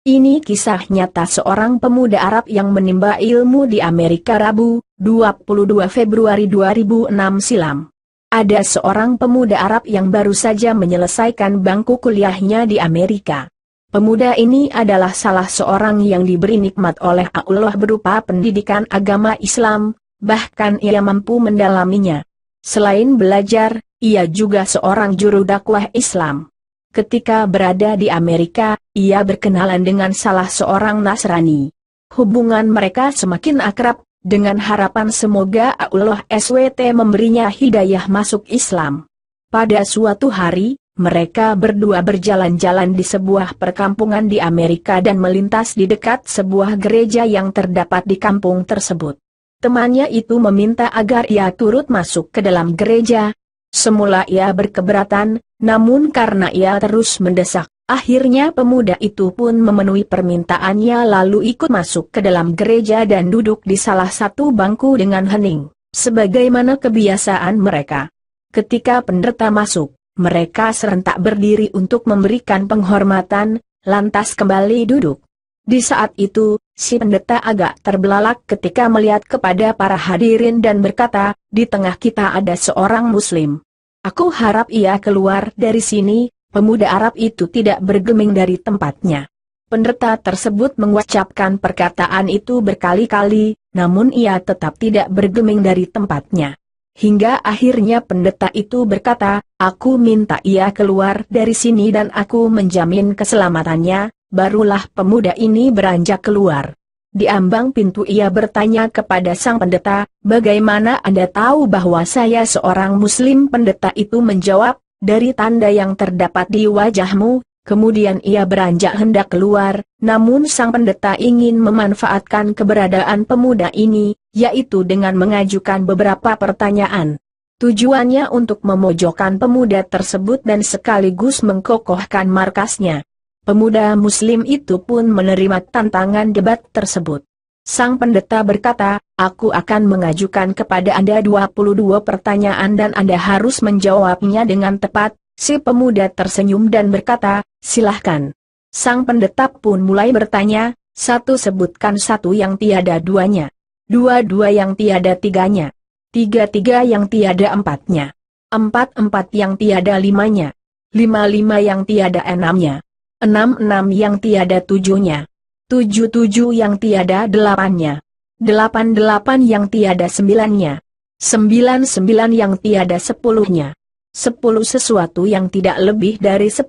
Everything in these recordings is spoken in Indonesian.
Ini kisah nyata seorang pemuda Arab yang menimba ilmu di Amerika Rabu, 22 Februari 2006 silam. Ada seorang pemuda Arab yang baru saja menyelesaikan bangku kuliahnya di Amerika. Pemuda ini adalah salah seorang yang diberi nikmat oleh Allah berupa pendidikan agama Islam, bahkan ia mampu mendalaminya. Selain belajar, ia juga seorang juru dakwah Islam. Ketika berada di Amerika, ia berkenalan dengan salah seorang Nasrani. Hubungan mereka semakin akrab, dengan harapan semoga Allah SWT memberinya hidayah masuk Islam. Pada suatu hari, mereka berdua berjalan-jalan di sebuah perkampungan di Amerika dan melintas di dekat sebuah gereja yang terdapat di kampung tersebut. Temannya itu meminta agar ia turut masuk ke dalam gereja. Semula ia berkeberatan, namun karena ia terus mendesak, akhirnya pemuda itu pun memenuhi permintaannya lalu ikut masuk ke dalam gereja dan duduk di salah satu bangku dengan hening, sebagaimana kebiasaan mereka. Ketika pendeta masuk, mereka serentak berdiri untuk memberikan penghormatan, lantas kembali duduk. Di saat itu, si pendeta agak terbelalak ketika melihat kepada para hadirin dan berkata, "Di tengah kita ada seorang Muslim. Aku harap ia keluar dari sini." Pemuda Arab itu tidak bergeming dari tempatnya. Pendeta tersebut mengucapkan perkataan itu berkali-kali, namun ia tetap tidak bergeming dari tempatnya. Hingga akhirnya pendeta itu berkata, "Aku minta ia keluar dari sini dan aku menjamin keselamatannya." Barulah pemuda ini beranjak keluar. Di ambang pintu ia bertanya kepada sang pendeta, "Bagaimana Anda tahu bahwa saya seorang Muslim?" Pendeta itu menjawab, "Dari tanda yang terdapat di wajahmu." Kemudian ia beranjak hendak keluar, namun sang pendeta ingin memanfaatkan keberadaan pemuda ini, yaitu dengan mengajukan beberapa pertanyaan. Tujuannya untuk memojokkan pemuda tersebut dan sekaligus mengkokohkan markasnya. Pemuda Muslim itu pun menerima tantangan debat tersebut. Sang pendeta berkata, "Aku akan mengajukan kepada Anda 22 pertanyaan dan Anda harus menjawabnya dengan tepat." Si pemuda tersenyum dan berkata, "Silahkan." Sang pendeta pun mulai bertanya, "Satu sebutkan satu yang tiada duanya. Dua yang tiada tiganya. Tiga yang tiada empatnya. Empat yang tiada limanya. Lima yang tiada enamnya. Enam yang tiada tujuhnya. Tujuh yang tiada delapannya. Delapan yang tiada sembilannya. Sembilan yang tiada sepuluhnya. 10 sesuatu yang tidak lebih dari 10.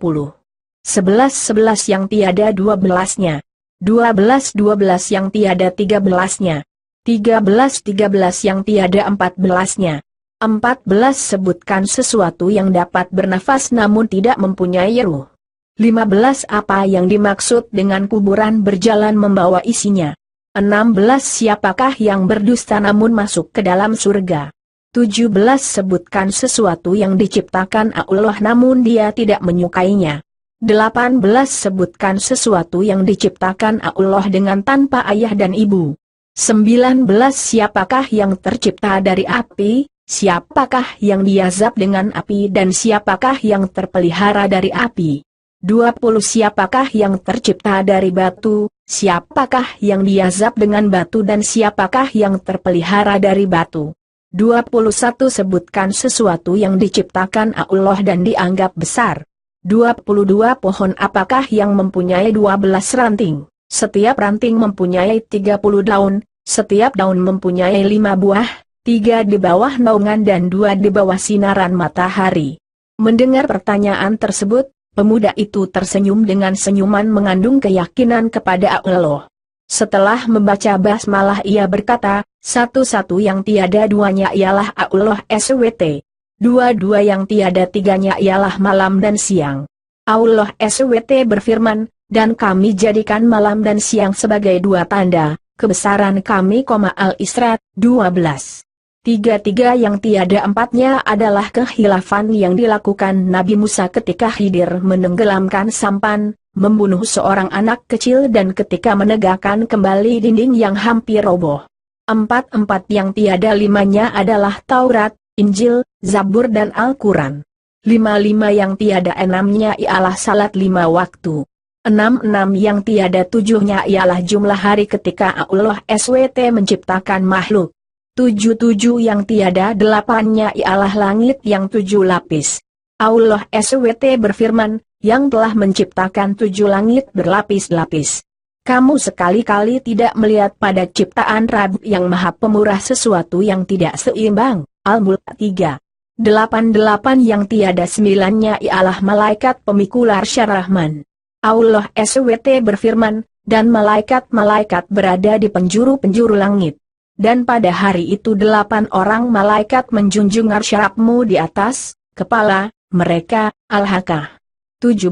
11 yang tiada 12-nya. 12 yang tiada 13-nya. 13 yang tiada 14-nya. 14 sebutkan sesuatu yang dapat bernafas namun tidak mempunyai ruh. 15 apa yang dimaksud dengan kuburan berjalan membawa isinya. 16 siapakah yang berdusta namun masuk ke dalam surga. 17 sebutkan sesuatu yang diciptakan Allah namun dia tidak menyukainya. 18 sebutkan sesuatu yang diciptakan Allah dengan tanpa ayah dan ibu. 19 siapakah yang tercipta dari api, siapakah yang diazab dengan api dan siapakah yang terpelihara dari api. 20 siapakah yang tercipta dari batu, siapakah yang diazab dengan batu dan siapakah yang terpelihara dari batu. 21 sebutkan sesuatu yang diciptakan Allah dan dianggap besar. 22 pohon apakah yang mempunyai 12 ranting, setiap ranting mempunyai 30 daun, setiap daun mempunyai 5 buah, 3 di bawah naungan dan 2 di bawah sinaran matahari. Mendengar pertanyaan tersebut, pemuda itu tersenyum dengan senyuman mengandung keyakinan kepada Allah. Setelah membaca basmalah ia berkata, "Satu yang tiada duanya ialah Allah SWT. Dua yang tiada tiganya ialah malam dan siang. Allah SWT berfirman, dan kami jadikan malam dan siang sebagai 2 tanda, kebesaran kami, Al-Isra 12. Tiga yang tiada empatnya adalah kehilafan yang dilakukan Nabi Musa ketika Khidir menenggelamkan sampan, membunuh seorang anak kecil dan ketika menegakkan kembali dinding yang hampir roboh. 4 yang tiada limanya adalah Taurat, Injil, Zabur dan Al-Quran. 5 yang tiada enamnya ialah salat 5 waktu. 66 yang tiada tujuhnya ialah jumlah hari ketika Allah SWT menciptakan makhluk. 77 yang tiada delapannya ialah langit yang 7 lapis. Allah SWT berfirman, yang telah menciptakan 7 langit berlapis-lapis. Kamu sekali-kali tidak melihat pada ciptaan Rabb yang Maha Pemurah sesuatu yang tidak seimbang. Al-Mulk 3. 88 yang tiada sembilannya ialah malaikat pemikul arsy Rahman. Allah SWT berfirman, dan malaikat-malaikat berada di penjuru-penjuru langit. Dan pada hari itu 8 orang malaikat menjunjung arsy Rabbmu di atas kepala mereka. Al-Haqqah 17.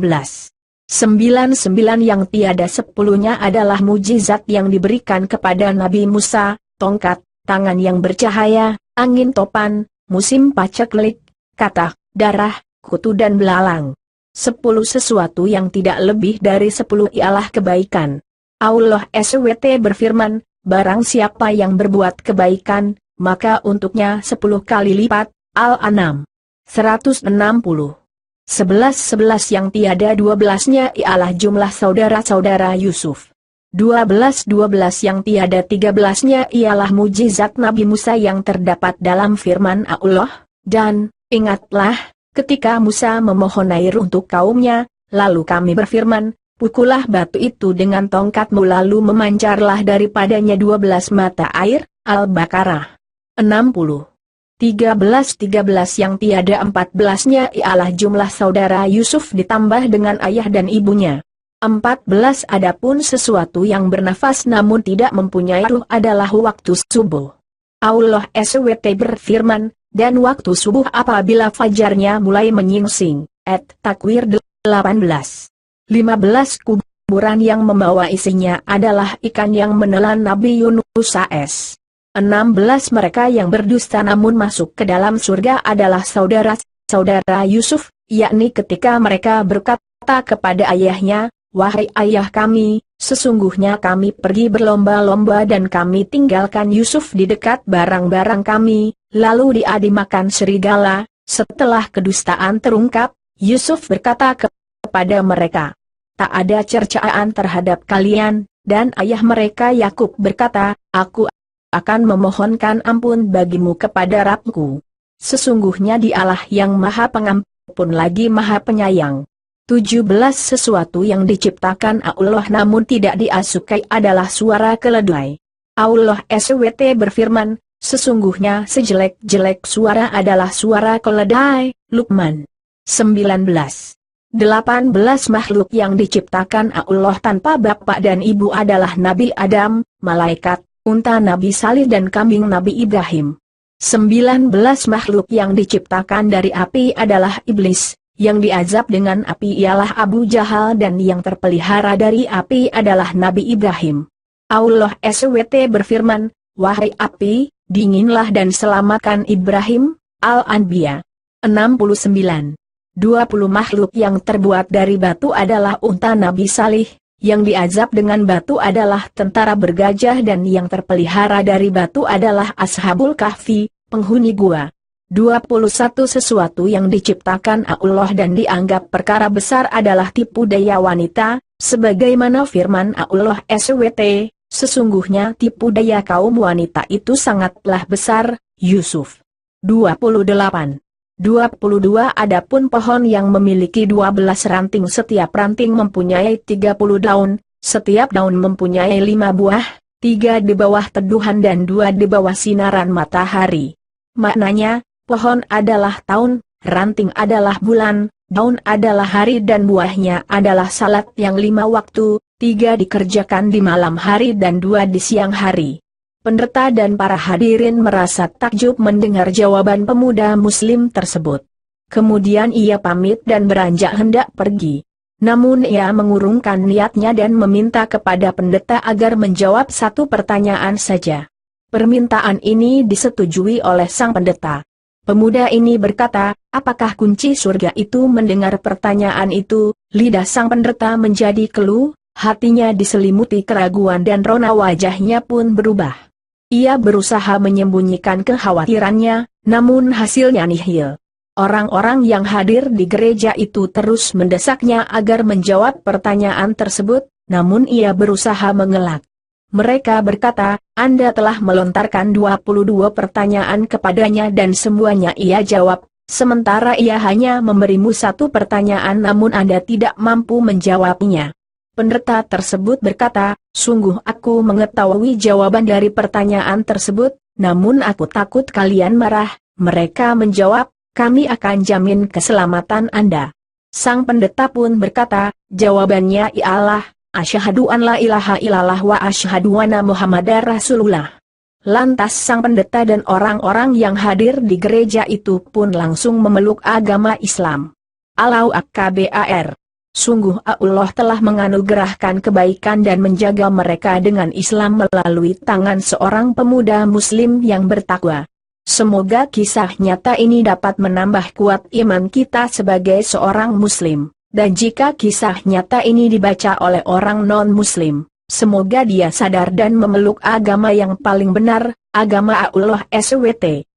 99 yang tiada sepuluhnya adalah mujizat yang diberikan kepada Nabi Musa, tongkat, tangan yang bercahaya, angin topan, musim paceklik, katak, darah, kutu dan belalang. 10 sesuatu yang tidak lebih dari 10 ialah kebaikan. Allah SWT berfirman, barang siapa yang berbuat kebaikan, maka untuknya 10 kali lipat. Al-An'am 160. 11 yang tiada 12-nya ialah jumlah saudara-saudara Yusuf. 12 yang tiada 13-nya ialah mujizat Nabi Musa yang terdapat dalam firman Allah, dan, ingatlah, ketika Musa memohon air untuk kaumnya, lalu kami berfirman, pukullah batu itu dengan tongkatmu lalu memancarlah daripadanya 12 mata air. Al-Baqarah 60. 13 yang tiada 14-nya ialah jumlah saudara Yusuf ditambah dengan ayah dan ibunya. 14 adapun sesuatu yang bernafas namun tidak mempunyai ruh adalah waktu subuh. Allah SWT berfirman, dan waktu subuh apabila fajarnya mulai menyingsing. At-Takwir 18. 15 kuburan yang membawa isinya adalah ikan yang menelan Nabi Yunus AS. 16 mereka yang berdusta namun masuk ke dalam surga adalah saudara-saudara Yusuf, yakni ketika mereka berkata kepada ayahnya, wahai ayah kami, sesungguhnya kami pergi berlomba-lomba dan kami tinggalkan Yusuf di dekat barang-barang kami, lalu dia dimakan serigala. Setelah kedustaan terungkap, Yusuf berkata kepada mereka, tak ada cercaan terhadap kalian, dan ayah mereka Yakub berkata, aku akan memohonkan ampun bagimu kepada Rabbku. Sesungguhnya dialah yang maha pengampun lagi maha penyayang. 17 sesuatu yang diciptakan Allah namun tidak diasukai adalah suara keledai. Allah SWT berfirman, sesungguhnya sejelek-jelek suara adalah suara keledai. Luqman 19. 18 makhluk yang diciptakan Allah tanpa bapak dan ibu adalah Nabi Adam, malaikat, unta Nabi Salih dan kambing Nabi Ibrahim. 19 makhluk yang diciptakan dari api adalah iblis, yang diazab dengan api ialah Abu Jahal dan yang terpelihara dari api adalah Nabi Ibrahim. Allah SWT berfirman, wahai api, dinginlah dan selamatkan Ibrahim. Al-Anbiya 69. 20 makhluk yang terbuat dari batu adalah unta Nabi Salih, yang diazab dengan batu adalah tentara bergajah dan yang terpelihara dari batu adalah Ashabul Kahfi, penghuni gua. 21 sesuatu yang diciptakan Allah dan dianggap perkara besar adalah tipu daya wanita, sebagaimana firman Allah SWT, sesungguhnya tipu daya kaum wanita itu sangatlah besar. Yusuf 28. 22 adapun pohon yang memiliki 12 ranting setiap ranting mempunyai 30 daun, setiap daun mempunyai 5 buah, 3 di bawah teduhan dan 2 di bawah sinaran matahari. Maknanya, pohon adalah tahun, ranting adalah bulan, daun adalah hari dan buahnya adalah salat yang 5 waktu, 3 dikerjakan di malam hari dan 2 di siang hari. Pendeta dan para hadirin merasa takjub mendengar jawaban pemuda muslim tersebut. Kemudian ia pamit dan beranjak hendak pergi. Namun ia mengurungkan niatnya dan meminta kepada pendeta agar menjawab satu pertanyaan saja. Permintaan ini disetujui oleh sang pendeta. Pemuda ini berkata, apakah kunci surga itu? Mendengar pertanyaan itu, lidah sang pendeta menjadi keluh, hatinya diselimuti keraguan dan rona wajahnya pun berubah. Ia berusaha menyembunyikan kekhawatirannya, namun hasilnya nihil. Orang-orang yang hadir di gereja itu terus mendesaknya agar menjawab pertanyaan tersebut, namun ia berusaha mengelak. Mereka berkata, Anda telah melontarkan 22 pertanyaan kepadanya dan semuanya ia jawab, sementara ia hanya memberimu satu pertanyaan namun Anda tidak mampu menjawabnya. Pendeta tersebut berkata, sungguh aku mengetahui jawaban dari pertanyaan tersebut, namun aku takut kalian marah. Mereka menjawab, kami akan jamin keselamatan Anda. Sang pendeta pun berkata, jawabannya ialah, asyhadu an la ilaha illallah wa asyhadu anna Muhammadar Rasulullah. Lantas sang pendeta dan orang-orang yang hadir di gereja itu pun langsung memeluk agama Islam. Allahu Akbar. Sungguh Allah telah menganugerahkan kebaikan dan menjaga mereka dengan Islam melalui tangan seorang pemuda muslim yang bertakwa. Semoga kisah nyata ini dapat menambah kuat iman kita sebagai seorang muslim. Dan jika kisah nyata ini dibaca oleh orang non-muslim, semoga dia sadar dan memeluk agama yang paling benar, agama Allah SWT.